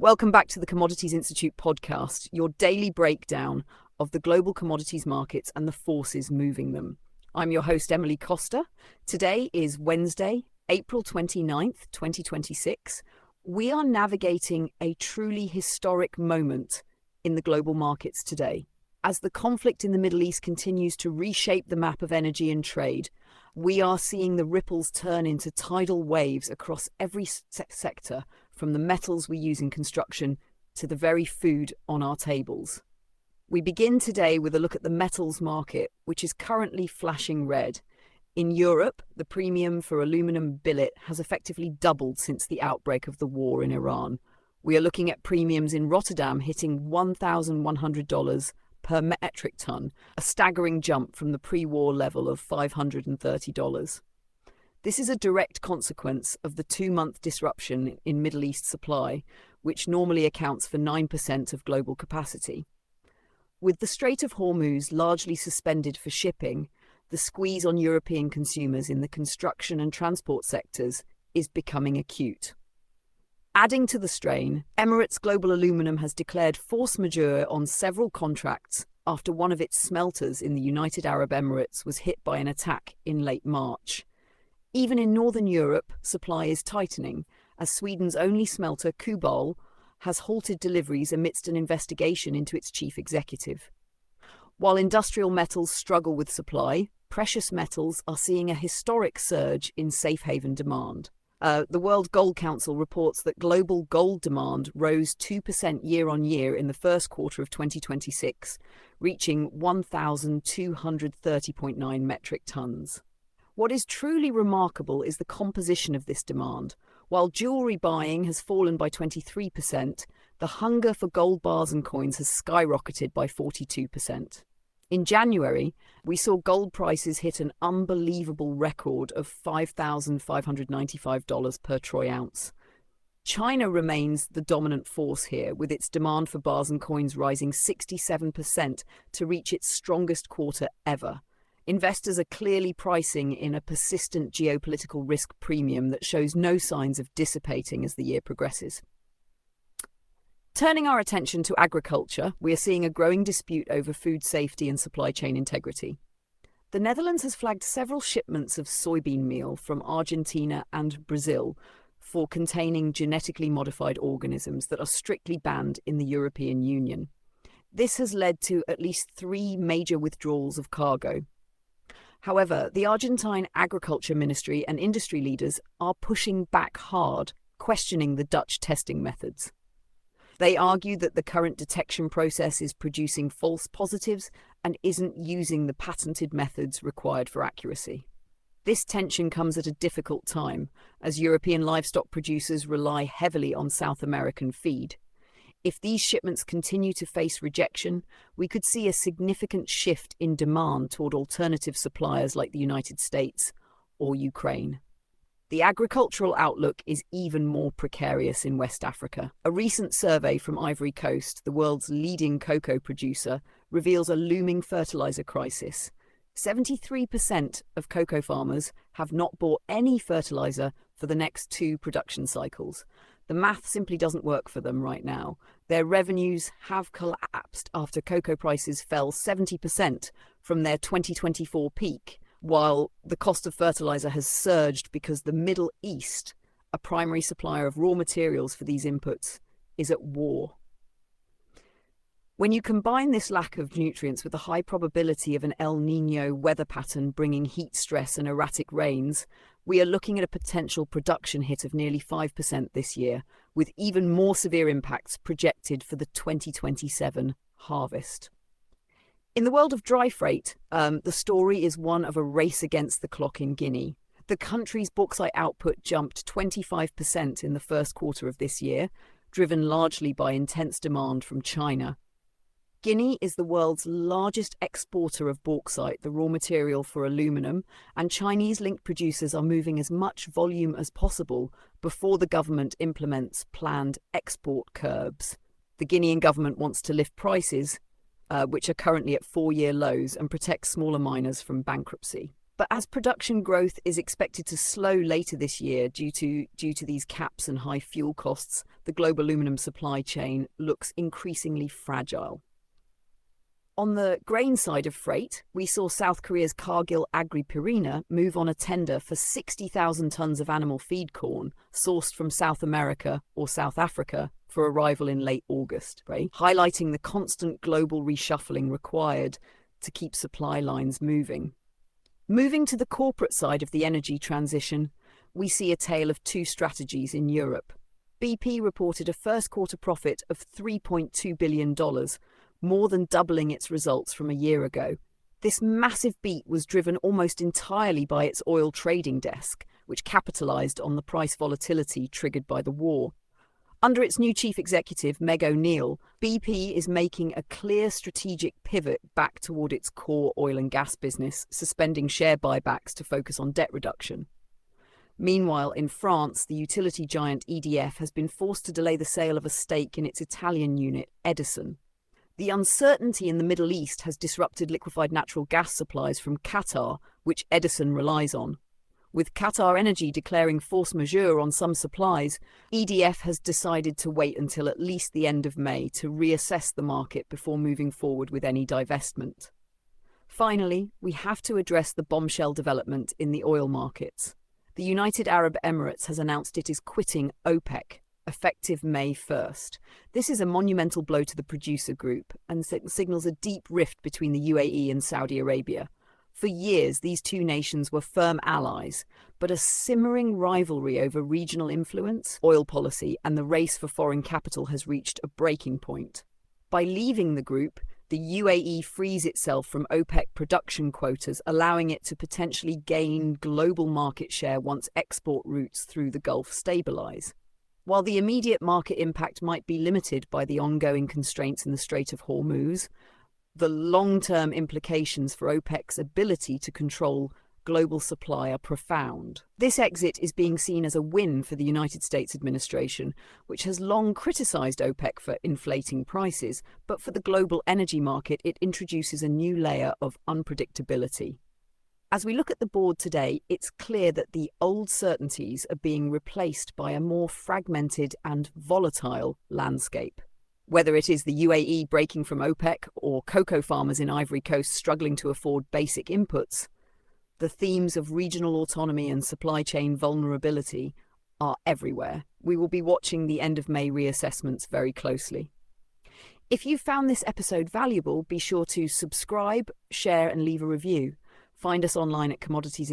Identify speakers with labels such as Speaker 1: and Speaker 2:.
Speaker 1: Welcome back to the Commodities Institute podcast, your daily breakdown of the global commodities markets and the forces moving them. I'm your host, Emily Costa. Today is Wednesday, April 29th, 2026. We are navigating a truly historic moment in the global markets today. As the conflict in the Middle East continues to reshape the map of energy and trade, we are seeing the ripples turn into tidal waves across every sector, from the metals we use in construction to the very food on our tables. We begin today with a look at the metals market, which is currently flashing red. In Europe, the premium for aluminium billet has effectively doubled since the outbreak of the war in Iran. We are looking at premiums in Rotterdam hitting $1,100 per metric ton, a staggering jump from the pre-war level of $530. This is a direct consequence of the 2-month disruption in Middle East supply, which normally accounts for 9% of global capacity. With the Strait of Hormuz largely suspended for shipping, the squeeze on European consumers in the construction and transport sectors is becoming acute. Adding to the strain, Emirates Global Aluminium has declared force majeure on several contracts after one of its smelters in the United Arab Emirates was hit by an attack in late March. Even in Northern Europe, supply is tightening, as Sweden's only smelter, Kubal, has halted deliveries amidst an investigation into its chief executive. While industrial metals struggle with supply, precious metals are seeing a historic surge in safe haven demand. The World Gold Council reports that global gold demand rose 2% year-on-year in the first quarter of 2026, reaching 1,230.9 metric tons. What is truly remarkable is the composition of this demand. While jewellery buying has fallen by 23%, the hunger for gold bars and coins has skyrocketed by 42%. In January, we saw gold prices hit an unbelievable record of $5,595 per troy ounce. China remains the dominant force here, with its demand for bars and coins rising 67% to reach its strongest quarter ever. Investors are clearly pricing in a persistent geopolitical risk premium that shows no signs of dissipating as the year progresses. Turning our attention to agriculture, we are seeing a growing dispute over food safety and supply chain integrity. The Netherlands has flagged several shipments of soybean meal from Argentina and Brazil for containing genetically modified organisms that are strictly banned in the European Union. This has led to at least 3 major withdrawals of cargo. However, the Argentine Agriculture Ministry and industry leaders are pushing back hard, questioning the Dutch testing methods. They argue that the current detection process is producing false positives and isn't using the patented methods required for accuracy. This tension comes at a difficult time, as European livestock producers rely heavily on South American feed. If these shipments continue to face rejection, we could see a significant shift in demand toward alternative suppliers like the United States or Ukraine. The agricultural outlook is even more precarious in West Africa. A recent survey from Ivory Coast, the world's leading cocoa producer, reveals a looming fertilizer crisis. 73% of cocoa farmers have not bought any fertilizer for the next 2 production cycles. The math simply doesn't work for them right now. Their revenues have collapsed after cocoa prices fell 70% from their 2024 peak, while the cost of fertilizer has surged because the Middle East, a primary supplier of raw materials for these inputs, is at war. When you combine this lack of nutrients with the high probability of an El Niño weather pattern bringing heat stress and erratic rains, we are looking at a potential production hit of nearly 5% this year, with even more severe impacts projected for the 2027 harvest. In the world of dry freight, the story is one of a race against the clock in Guinea. The country's bauxite output jumped 25% in the first quarter of this year, driven largely by intense demand from China. Guinea is the world's largest exporter of bauxite, the raw material for aluminium, and Chinese-linked producers are moving as much volume as possible before the government implements planned export curbs. The Guinean government wants to lift prices, which are currently at 4-year lows, and protect smaller miners from bankruptcy. But as production growth is expected to slow later this year due to these caps and high fuel costs, the global aluminum supply chain looks increasingly fragile. On the grain side of freight, we saw South Korea's Cargill Agri Purina move on a tender for 60,000 tons of animal feed corn sourced from South America or South Africa for arrival in late August, right? Highlighting the constant global reshuffling required to keep supply lines moving. Moving to the corporate side of the energy transition, we see a tale of two strategies in Europe. BP reported a first-quarter profit of $3.2 billion, more than doubling its results from a year ago. This massive beat was driven almost entirely by its oil trading desk, which capitalized on the price volatility triggered by the war. Under its new chief executive, Meg O'Neill, BP is making a clear strategic pivot back toward its core oil and gas business, suspending share buybacks to focus on debt reduction. Meanwhile, in France, the utility giant EDF has been forced to delay the sale of a stake in its Italian unit, Edison. The uncertainty in the Middle East has disrupted liquefied natural gas supplies from Qatar, which Edison relies on. With Qatar Energy declaring force majeure on some supplies, EDF has decided to wait until at least the end of May to reassess the market before moving forward with any divestment. Finally, we have to address the bombshell development in the oil markets. The United Arab Emirates has announced it is quitting OPEC, effective May 1st. This is a monumental blow to the producer group and signals a deep rift between the UAE and Saudi Arabia. For years, these two nations were firm allies, but a simmering rivalry over regional influence, oil policy, and the race for foreign capital has reached a breaking point. By leaving the group, the UAE frees itself from OPEC production quotas, allowing it to potentially gain global market share once export routes through the Gulf stabilize. While the immediate market impact might be limited by the ongoing constraints in the Strait of Hormuz, the long-term implications for OPEC's ability to control global supply are profound. This exit is being seen as a win for the United States administration, which has long criticized OPEC for inflating prices, but for the global energy market, it introduces a new layer of unpredictability. As we look at the board today, it's clear that the old certainties are being replaced by a more fragmented and volatile landscape. Whether it is the UAE breaking from OPEC or cocoa farmers in Ivory Coast struggling to afford basic inputs, the themes of regional autonomy and supply chain vulnerability are everywhere. We will be watching the end of May reassessments very closely. If you found this episode valuable, be sure to subscribe, share, and leave a review. Find us online at Commodities